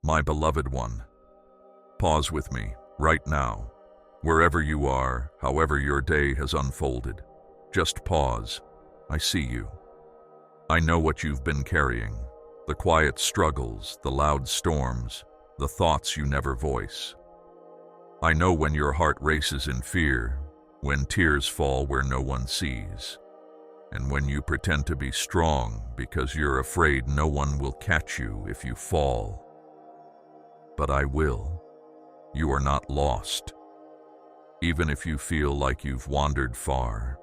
My beloved one, pause with me right now. Wherever you are, however your day has unfolded, just pause. I see you. I know what you've been carrying, the quiet struggles, the loud storms, the thoughts you never voice. I know when your heart races in fear, when tears fall where no one sees, and when you pretend to be strong because you're afraid no one will catch you if you fall. But I will. You are not lost. Even if you feel like you've wandered far,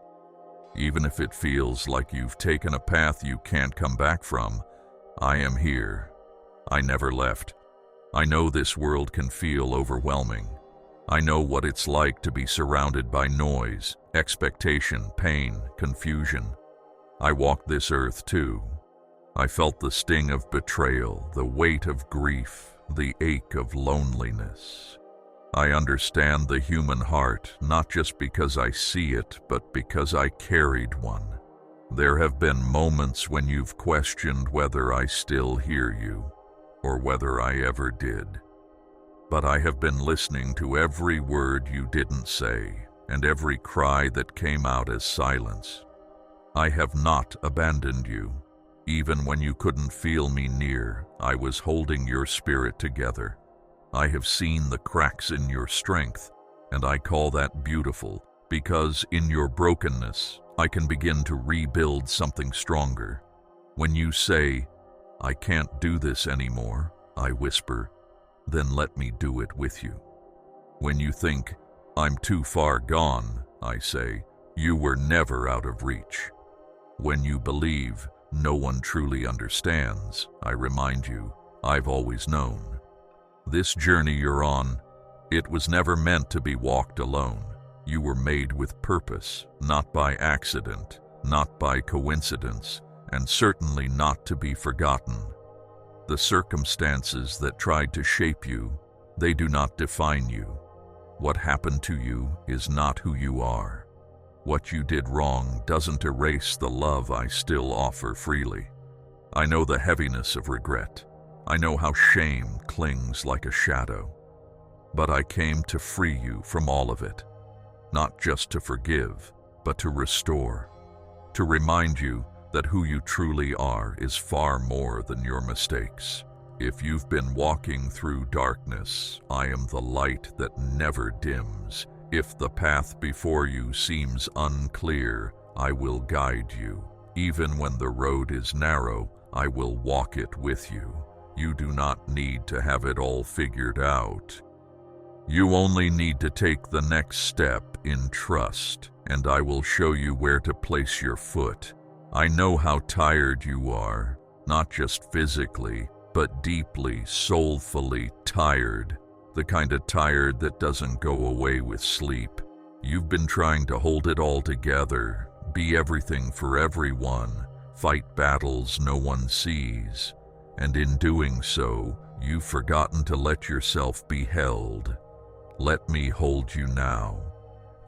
even if it feels like you've taken a path you can't come back from, I am here. I never left. I know this world can feel overwhelming. I know what it's like to be surrounded by noise, expectation, pain, confusion. I walked this earth too. I felt the sting of betrayal, the weight of grief, the ache of loneliness. I understand the human heart, not just because I see it, but because I carried one. There have been moments when you've questioned whether I still hear you, or whether I ever did. But I have been listening to every word you didn't say, and every cry that came out as silence. I have not abandoned you. Even when you couldn't feel me near, I was holding your spirit together. I have seen the cracks in your strength, and I call that beautiful, because in your brokenness, I can begin to rebuild something stronger. When you say, "I can't do this anymore," I whisper, "Then let me do it with you." When you think, "I'm too far gone," I say, "You were never out of reach." When you believe, "No one truly understands," I remind you, "I've always known." This journey you're on, it was never meant to be walked alone. You were made with purpose, not by accident, not by coincidence, and certainly not to be forgotten. The circumstances that tried to shape you, they do not define you. What happened to you is not who you are. What you did wrong doesn't erase the love I still offer freely. I know the heaviness of regret. I know how shame clings like a shadow. But I came to free you from all of it. Not just to forgive, but to restore. To remind you that who you truly are is far more than your mistakes. If you've been walking through darkness, I am the light that never dims. If the path before you seems unclear, I will guide you. Even when the road is narrow, I will walk it with you. You do not need to have it all figured out. You only need to take the next step in trust, and I will show you where to place your foot. I know how tired you are, not just physically, but deeply, soulfully tired. The kind of tired that doesn't go away with sleep. You've been trying to hold it all together, be everything for everyone, fight battles no one sees. And in doing so, you've forgotten to let yourself be held. Let me hold you now.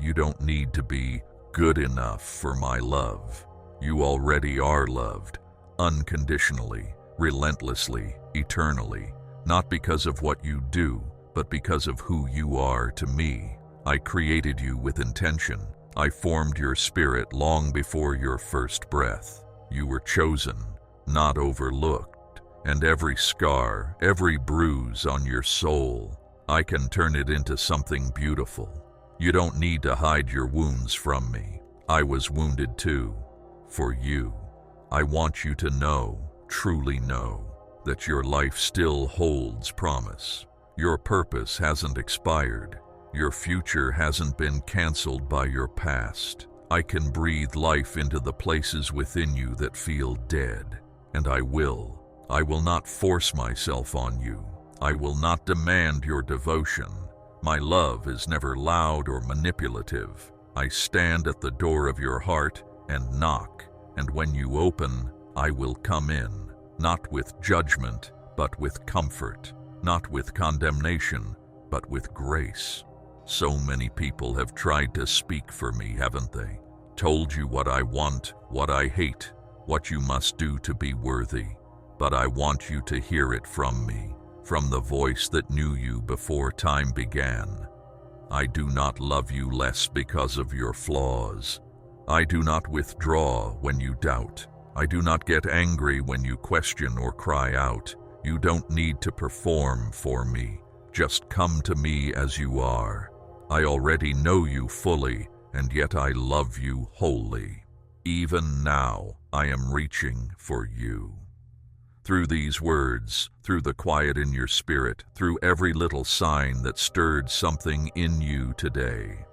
You don't need to be good enough for my love. You already are loved, unconditionally, relentlessly, eternally, not because of what you do, but because of who you are to me. I created you with intention. I formed your spirit long before your first breath. You were chosen, not overlooked. And every scar, every bruise on your soul, I can turn it into something beautiful. You don't need to hide your wounds from me. I was wounded too, for you. I want you to know, truly know, that your life still holds promise. Your purpose hasn't expired. Your future hasn't been canceled by your past. I can breathe life into the places within you that feel dead, and I will. I will not force myself on you. I will not demand your devotion. My love is never loud or manipulative. I stand at the door of your heart and knock, and when you open, I will come in, not with judgment, but with comfort, not with condemnation, but with grace. So many people have tried to speak for me, haven't they? Told you what I want, what I hate, what you must do to be worthy. But I want you to hear it from me, from the voice that knew you before time began. I do not love you less because of your flaws. I do not withdraw when you doubt. I do not get angry when you question or cry out. You don't need to perform for me. Just come to me as you are. I already know you fully, and yet I love you wholly. Even now, I am reaching for you. Through these words, through the quiet in your spirit, through every little sign that stirred something in you today,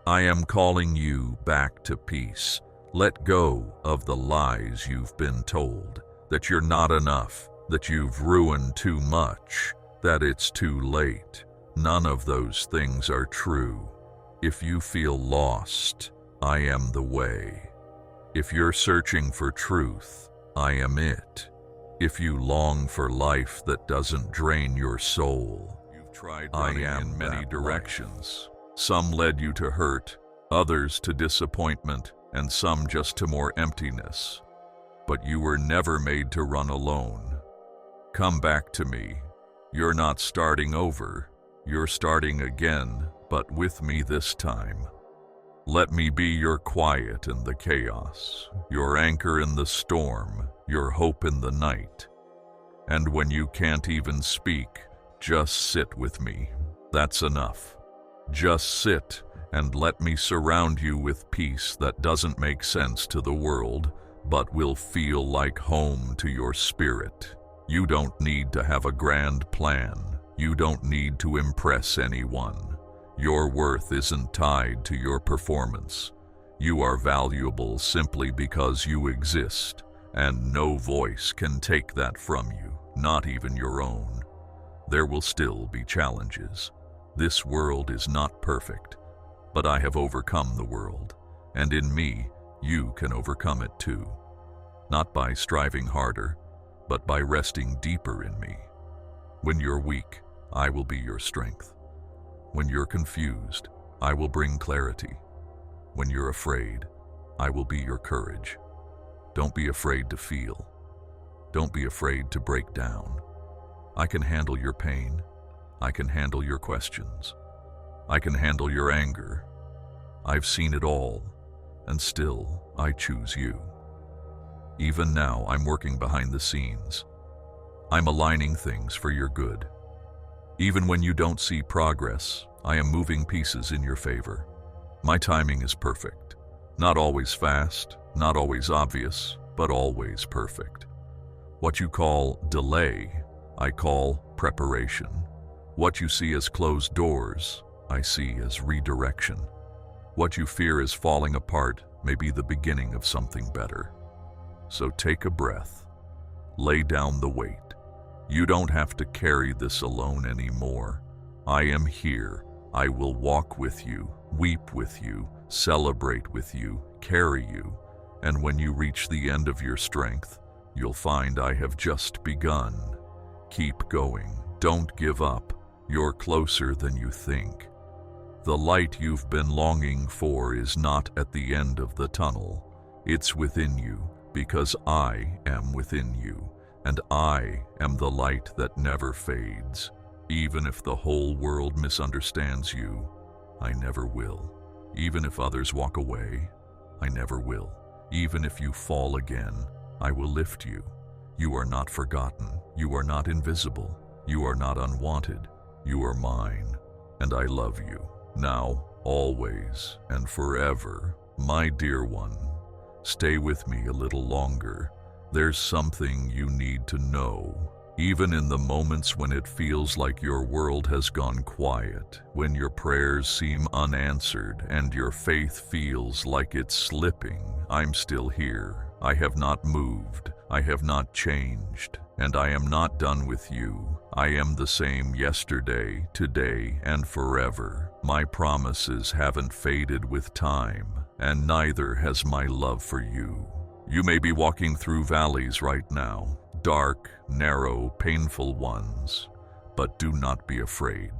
I am calling you back to peace. Let go of the lies you've been told, that you're not enough, that you've ruined too much, that it's too late. None of those things are true. If you feel lost, I am the way. If you're searching for truth, I am it. If you long for life that doesn't drain your soul, you've tried running in many directions. Some led you to hurt, others to disappointment, and some just to more emptiness. But you were never made to run alone. Come back to me. You're not starting over. You're starting again, but with me this time. Let me be your quiet in the chaos, your anchor in the storm, your hope in the night. And when you can't even speak, just sit with me. That's enough. Just sit and let me surround you with peace that doesn't make sense to the world, but will feel like home to your spirit. You don't need to have a grand plan. You don't need to impress anyone. Your worth isn't tied to your performance. You are valuable simply because you exist, and no voice can take that from you, not even your own. There will still be challenges. This world is not perfect, but I have overcome the world, and in me, you can overcome it too. Not by striving harder, but by resting deeper in me. When you're weak, I will be your strength. When you're confused, I will bring clarity. When you're afraid, I will be your courage. Don't be afraid to feel. Don't be afraid to break down. I can handle your pain. I can handle your questions. I can handle your anger. I've seen it all, and still I choose you. Even now, I'm working behind the scenes. I'm aligning things for your good. Even when you don't see progress, I am moving pieces in your favor. My timing is perfect. Not always fast, not always obvious, but always perfect. What you call delay, I call preparation. What you see as closed doors, I see as redirection. What you fear is falling apart may be the beginning of something better. So take a breath. Lay down the weight. You don't have to carry this alone anymore. I am here. I will walk with you, weep with you, celebrate with you, carry you. And when you reach the end of your strength, you'll find I have just begun. Keep going. Don't give up. You're closer than you think. The light you've been longing for is not at the end of the tunnel. It's within you, because I am within you. And I am the light that never fades. Even if the whole world misunderstands you, I never will. Even if others walk away, I never will. Even if you fall again, I will lift you. You are not forgotten. You are not invisible. You are not unwanted. You are mine, and I love you. Now, always, and forever, my dear one. Stay with me a little longer. There's something you need to know. Even in the moments when it feels like your world has gone quiet, when your prayers seem unanswered and your faith feels like it's slipping, I'm still here. I have not moved. I have not changed. And I am not done with you. I am the same yesterday, today, and forever. My promises haven't faded with time, and neither has my love for you. You may be walking through valleys right now, dark, narrow, painful ones, but do not be afraid.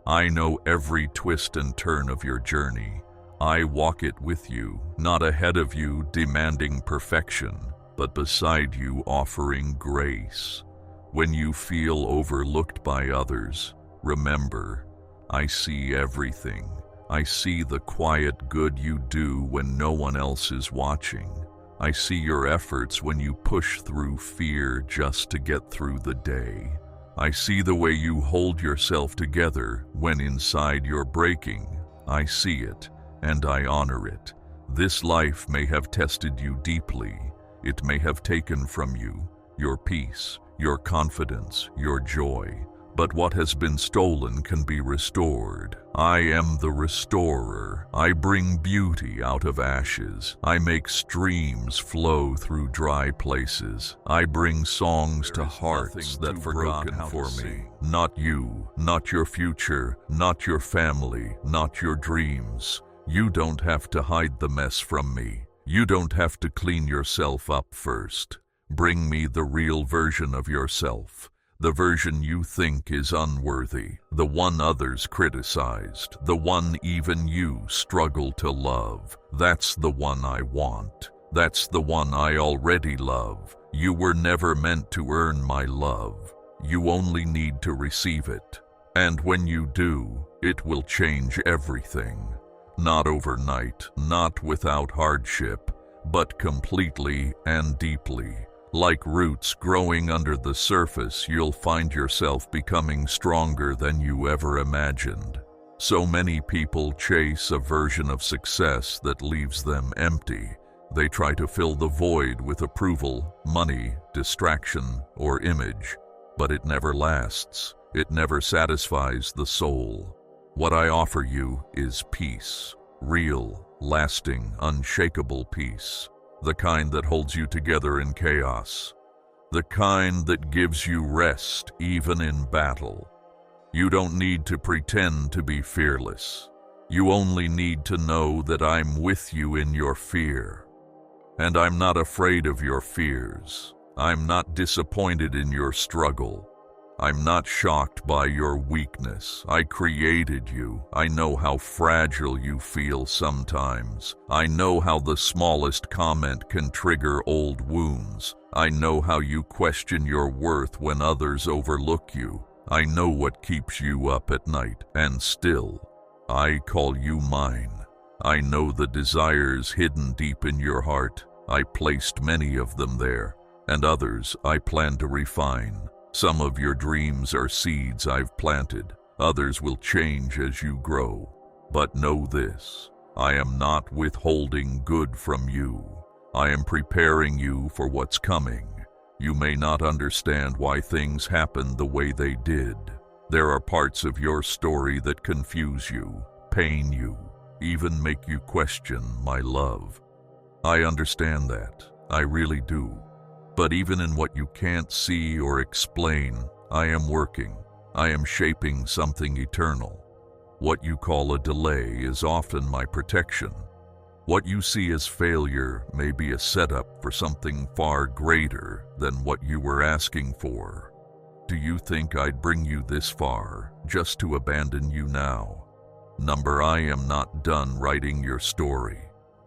I know every twist and turn of your journey. I walk it with you, not ahead of you demanding perfection, but beside you offering grace. When you feel overlooked by others, remember, I see everything. I see the quiet good you do when no one else is watching. I see your efforts when you push through fear just to get through the day. I see the way you hold yourself together when inside you're breaking. I see it, and I honor it. This life may have tested you deeply. It may have taken from you your peace, your confidence, your joy. But what has been stolen can be restored. I am the restorer. I bring beauty out of ashes. I make streams flow through dry places. I bring songs to hearts that forgotten for me. Not you, not your future, not your family, not your dreams. You don't have to hide the mess from me. You don't have to clean yourself up first. Bring me the real version of yourself. The version you think is unworthy, the one others criticized, the one even you struggle to love. That's the one I want. That's the one I already love. You were never meant to earn my love. You only need to receive it. And when you do, it will change everything. Not overnight, not without hardship, but completely and deeply. Like roots growing under the surface, you'll find yourself becoming stronger than you ever imagined. So many people chase a version of success that leaves them empty. They try to fill the void with approval, money, distraction, or image, but it never lasts. It never satisfies the soul. What I offer you is peace, real, lasting, unshakable peace. The kind that holds you together in chaos. The kind that gives you rest even in battle. You don't need to pretend to be fearless. You only need to know that I'm with you in your fear. And I'm not afraid of your fears. I'm not disappointed in your struggle. I'm not shocked by your weakness. I created you. I know how fragile you feel sometimes. I know how the smallest comment can trigger old wounds. I know how you question your worth when others overlook you. I know what keeps you up at night, and still, I call you mine. I know the desires hidden deep in your heart. I placed many of them there, and others I plan to refine. Some of your dreams are seeds I've planted. Others will change as you grow. But know this, I am not withholding good from you. I am preparing you for what's coming. You may not understand why things happened the way they did. There are parts of your story that confuse you, pain you, even make you question my love. I understand that. I really do. But even in what you can't see or explain, I am working. I am shaping something eternal. What you call a delay is often my protection. What you see as failure may be a setup for something far greater than what you were asking for. Do you think I'd bring you this far just to abandon you now? I am not done writing your story.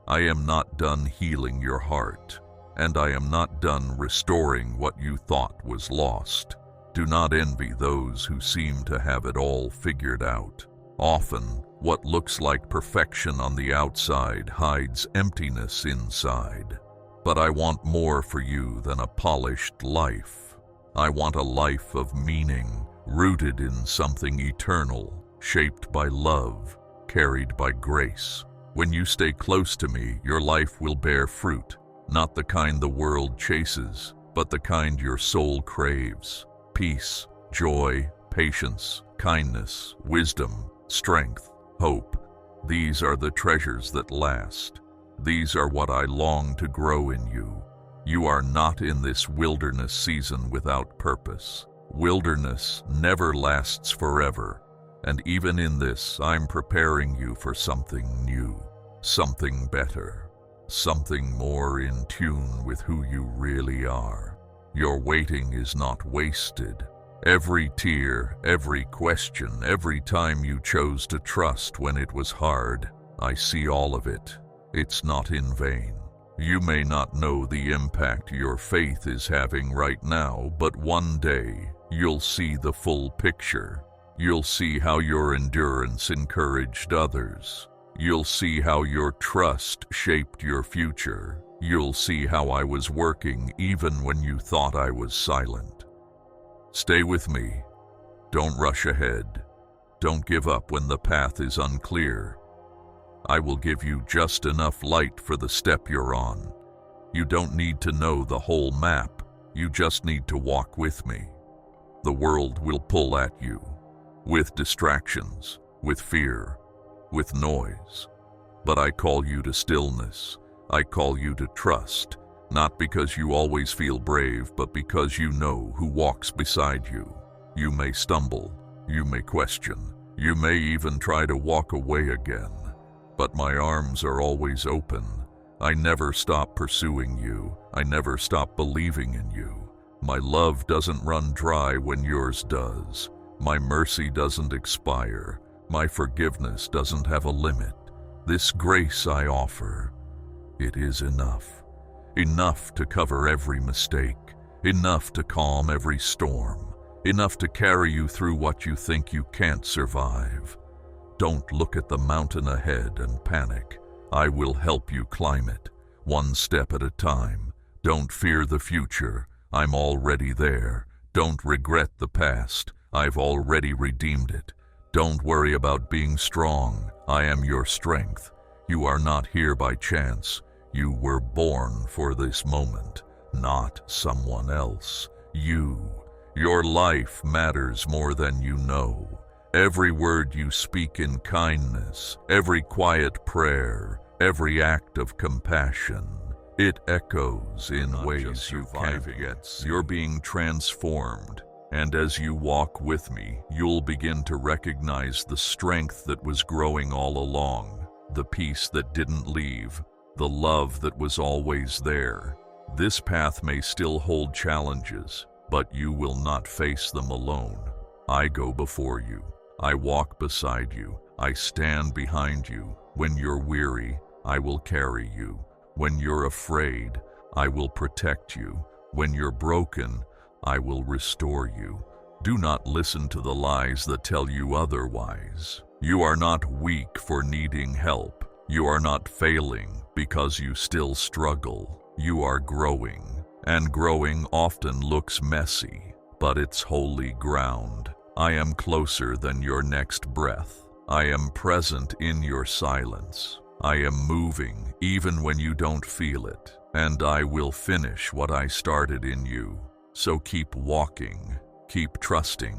I am not done healing your heart. And I am not done restoring what you thought was lost. Do not envy those who seem to have it all figured out. Often, what looks like perfection on the outside hides emptiness inside. But I want more for you than a polished life. I want a life of meaning, rooted in something eternal, shaped by love, carried by grace. When you stay close to me, your life will bear fruit. Not the kind the world chases, but the kind your soul craves. Peace, joy, patience, kindness, wisdom, strength, hope. These are the treasures that last. These are what I long to grow in you. You are not in this wilderness season without purpose. Wilderness never lasts forever. And even in this, I'm preparing you for something new, something better. Something more in tune with who you really are. Your waiting is not wasted. Every tear, every question, every time you chose to trust when it was hard, I see all of it. It's not in vain. You may not know the impact your faith is having right now, but one day you'll see the full picture. You'll see how your endurance encouraged others. You'll see how your trust shaped your future. You'll see how I was working even when you thought I was silent. Stay with me. Don't rush ahead. Don't give up when the path is unclear. I will give you just enough light for the step you're on. You don't need to know the whole map. You just need to walk with me. The world will pull at you, with distractions, with fear, with noise. But I call you to stillness. I call you to trust, not because you always feel brave, but because you know who walks beside you. You may stumble, you may question, you may even try to walk away again. But my arms are always open. I never stop pursuing you. I never stop believing in you. My love doesn't run dry when yours does. My mercy doesn't expire. My forgiveness doesn't have a limit. This grace I offer, it is enough. Enough to cover every mistake. Enough to calm every storm. Enough to carry you through what you think you can't survive. Don't look at the mountain ahead and panic. I will help you climb it, one step at a time. Don't fear the future. I'm already there. Don't regret the past. I've already redeemed it. Don't worry about being strong. I am your strength. You are not here by chance. You were born for this moment, not someone else. You. Your life matters more than you know. Every word you speak in kindness, every quiet prayer, every act of compassion, it echoes in ways you can't get. You're being transformed, and as you walk with me, you'll begin to recognize the strength that was growing all along, the peace that didn't leave, the love that was always there. This path may still hold challenges, but you will not face them alone. I go before you. I walk beside you. I stand behind you. When you're weary, I will carry you. When you're afraid, I will protect you. When you're broken, I will restore you. Do not listen to the lies that tell you otherwise. You are not weak for needing help. You are not failing because you still struggle. You are growing, and growing often looks messy, but it's holy ground. I am closer than your next breath. I am present in your silence. I am moving even when you don't feel it, and I will finish what I started in you. So keep walking, keep trusting,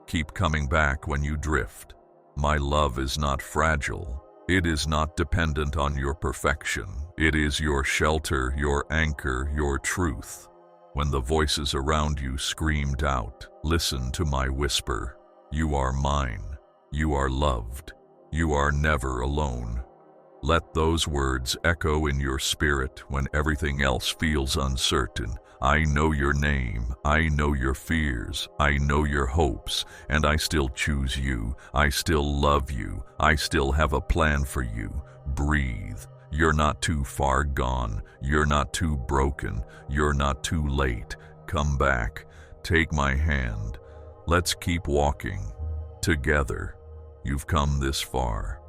keep coming back when you drift. My love is not fragile. It is not dependent on your perfection. It is your shelter, your anchor, your truth. When the voices around you screamed out, listen to my whisper. You are mine. You are loved. You are never alone. Let those words echo in your spirit when everything else feels uncertain. I know your name. I know your fears. I know your hopes, and I still choose you. I still love you. I still have a plan for you. Breathe. You're not too far gone. You're not too broken. You're not too late. Come back. Take my hand. Let's keep walking. Together. You've come this far.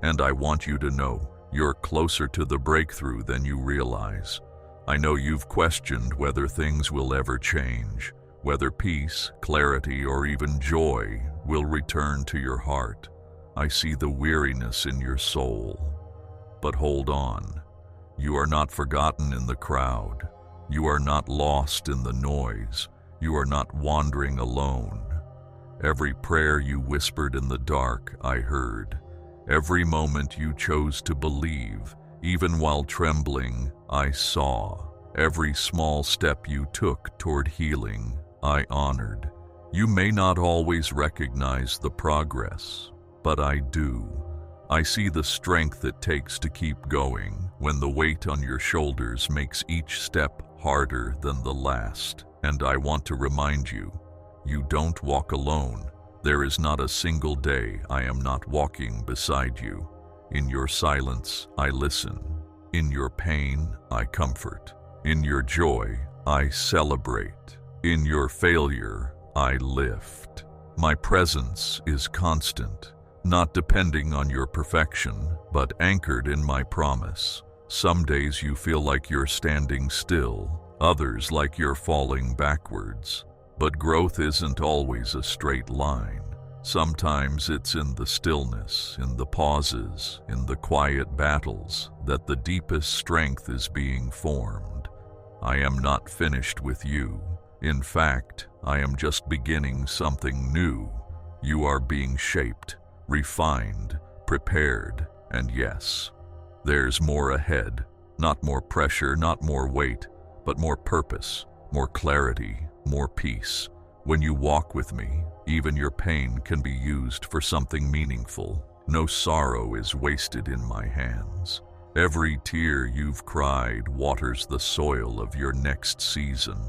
And I want you to know you're closer to the breakthrough than you realize. I know you've questioned whether things will ever change, whether peace, clarity, or even joy will return to your heart. I see the weariness in your soul. But hold on. You are not forgotten in the crowd. You are not lost in the noise. You are not wandering alone. Every prayer you whispered in the dark, I heard. Every moment you chose to believe, even while trembling, I saw. Every small step you took toward healing, I honored. You may not always recognize the progress, but I do. I see the strength it takes to keep going when the weight on your shoulders makes each step harder than the last. And I want to remind you, you don't walk alone. There is not a single day I am not walking beside you. In your silence, I listen. In your pain, I comfort. In your joy, I celebrate. In your failure, I lift. My presence is constant, not depending on your perfection, but anchored in my promise. Some days you feel like you're standing still, others like you're falling backwards. But growth isn't always a straight line. Sometimes it's in the stillness, in the pauses, in the quiet battles, that the deepest strength is being formed. I am not finished with you. In fact, I am just beginning something new. You are being shaped, refined, prepared, and yes, there's more ahead. Not more pressure, not more weight, but more purpose, more clarity, more peace. When you walk with me, even your pain can be used for something meaningful. No sorrow is wasted in my hands. Every tear you've cried waters the soil of your next season.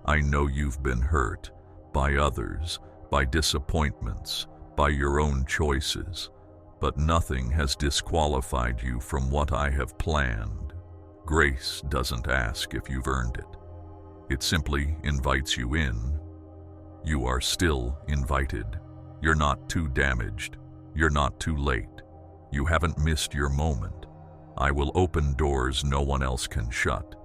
I know you've been hurt by others, by disappointments, by your own choices, but nothing has disqualified you from what I have planned. Grace doesn't ask if you've earned it. It simply invites you in. You are still invited. You're not too damaged. You're not too late. You haven't missed your moment. I will open doors no one else can shut.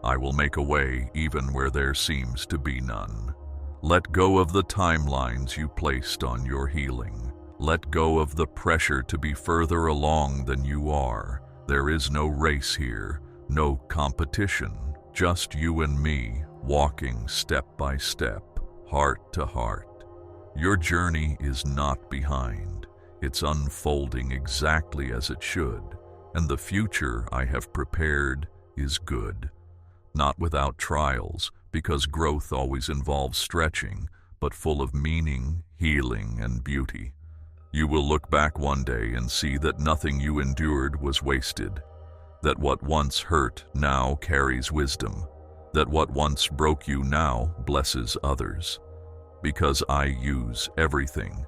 I will make a way even where there seems to be none. Let go of the timelines you placed on your healing. Let go of the pressure to be further along than you are. There is no race here, no competition, just you and me, walking step by step, heart to heart. Your journey is not behind. It's unfolding exactly as it should, and the future I have prepared is good. Not without trials, because growth always involves stretching, but full of meaning, healing, and beauty. You will look back one day and see that nothing you endured was wasted, that what once hurt now carries wisdom, that what once broke you now blesses others. Because I use everything.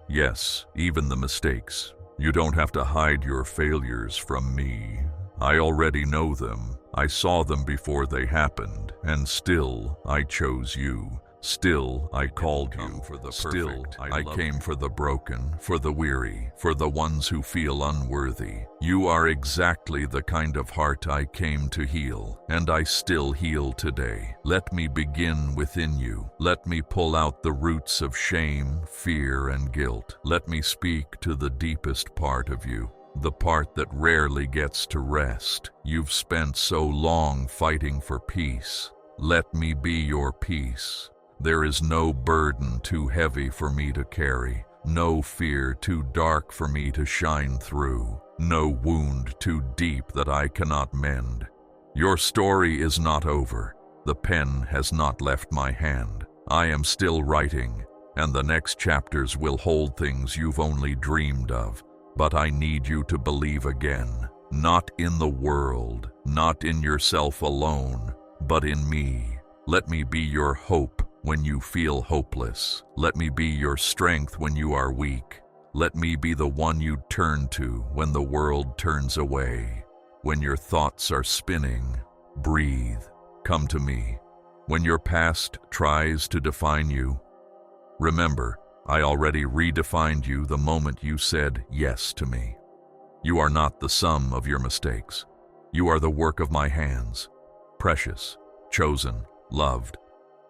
Yes, even the mistakes. You don't have to hide your failures from me. I already know them. I saw them before they happened, and still I chose you. Still I called you. Still I came for the broken, for the weary, for the ones who feel unworthy. You are exactly the kind of heart I came to heal, and I still heal today. Let me begin within you. Let me pull out the roots of shame, fear, and guilt. Let me speak to the deepest part of you. The part that rarely gets to rest. You've spent so long fighting for peace. Let me be your peace. There is no burden too heavy for me to carry, no fear too dark for me to shine through, no wound too deep that I cannot mend. Your story is not over. The pen has not left my hand. I am still writing, and the next chapters will hold things you've only dreamed of. But I need you to believe again, not in the world, not in yourself alone, but in me. Let me be your hope when you feel hopeless. Let me be your strength when you are weak. Let me be the one you turn to when the world turns away. When your thoughts are spinning, breathe. Come to me. When your past tries to define you, remember, I already redefined you the moment you said yes to me. You are not the sum of your mistakes. You are the work of my hands, precious, chosen, loved.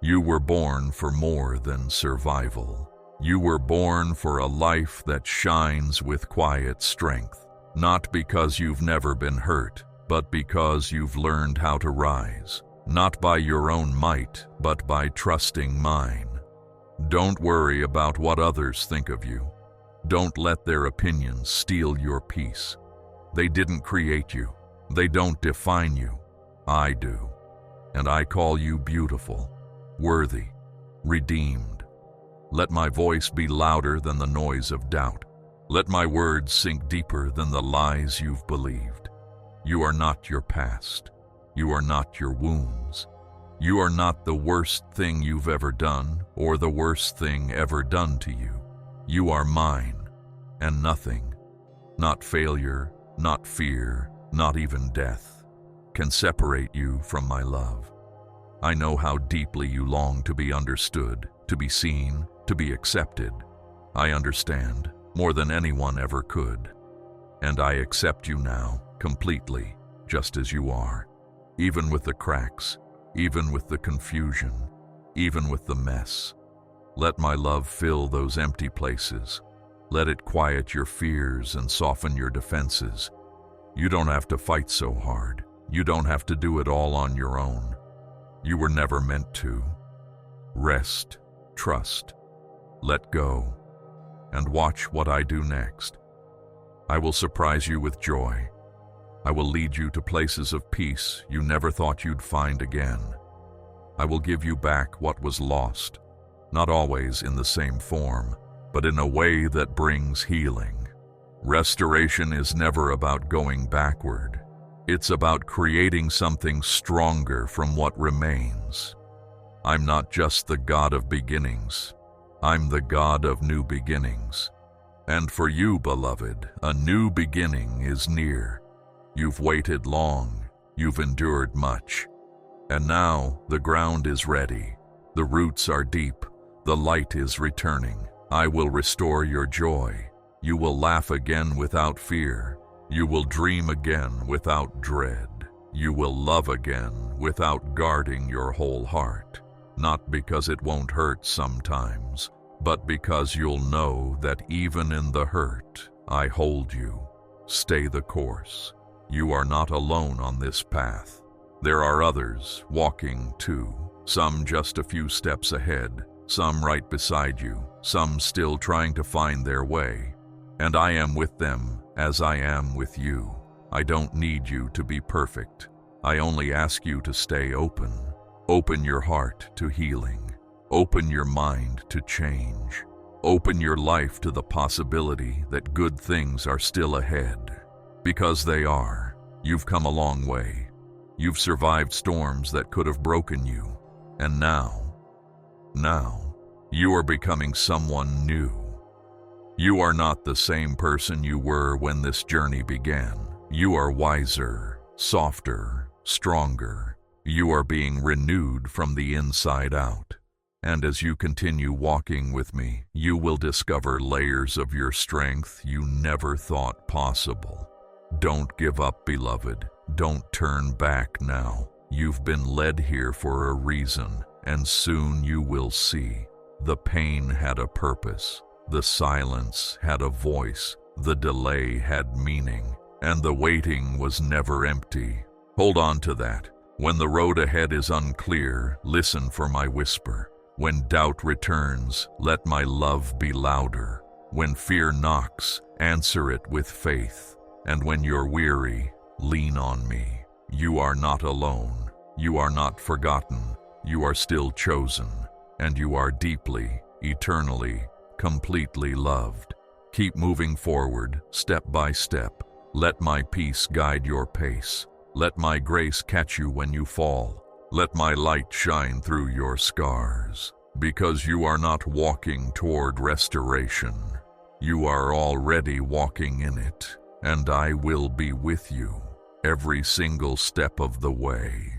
You were born for more than survival. You were born for a life that shines with quiet strength, not because you've never been hurt, but because you've learned how to rise, not by your own might, but by trusting mine. Don't worry about what others think of you. Don't let their opinions steal your peace. They didn't create you. They don't define you. I do. And I call you beautiful, worthy, redeemed. Let my voice be louder than the noise of doubt. Let my words sink deeper than the lies you've believed. You are not your past. You are not your wounds. You are not the worst thing you've ever done or the worst thing ever done to you. You are mine and nothing. Not failure, not fear, not even death. can separate you from my love. I know how deeply you long to be understood, to be seen, to be accepted. I understand more than anyone ever could. And I accept you now, completely, just as you are. Even with the cracks, even with the confusion, even with the mess. Let my love fill those empty places. Let it quiet your fears and soften your defenses. You don't have to fight so hard. You don't have to do it all on your own. You were never meant to. Rest, trust, let go, and watch what I do next. I will surprise you with joy. I will lead you to places of peace you never thought you'd find again. I will give you back what was lost, not always in the same form, but in a way that brings healing. Restoration is never about going backward. It's about creating something stronger from what remains. I'm not just the God of beginnings. I'm the God of new beginnings. And for you, beloved, a new beginning is near. You've waited long. You've endured much. And now the ground is ready. The roots are deep. The light is returning. I will restore your joy. You will laugh again without fear. You will dream again without dread. You will love again without guarding your whole heart. Not because it won't hurt sometimes, but because you'll know that even in the hurt, I hold you. Stay the course. You are not alone on this path. There are others walking too, some just a few steps ahead, some right beside you, some still trying to find their way. And I am with them as I am with you. I don't need you to be perfect. I only ask you to stay open. Open your heart to healing. Open your mind to change. Open your life to the possibility that good things are still ahead. Because they are. You've come a long way. You've survived storms that could have broken you. And now, you are becoming someone new. You are not the same person you were when this journey began. You are wiser, softer, stronger. You are being renewed from the inside out. And as you continue walking with me, you will discover layers of your strength you never thought possible. Don't give up, beloved. Don't turn back now. You've been led here for a reason, and soon you will see. The pain had a purpose. The silence had a voice. The delay had meaning. And the waiting was never empty. Hold on to that. When the road ahead is unclear, listen for my whisper. When doubt returns, let my love be louder. When fear knocks, answer it with faith. And when you're weary, lean on me. You are not alone. You are not forgotten. You are still chosen. And you are deeply, eternally, completely loved. Keep moving forward, step by step. Let my peace guide your pace. Let my grace catch you when you fall. Let my light shine through your scars. Because you are not walking toward restoration. You are already walking in it. And I will be with you every single step of the way.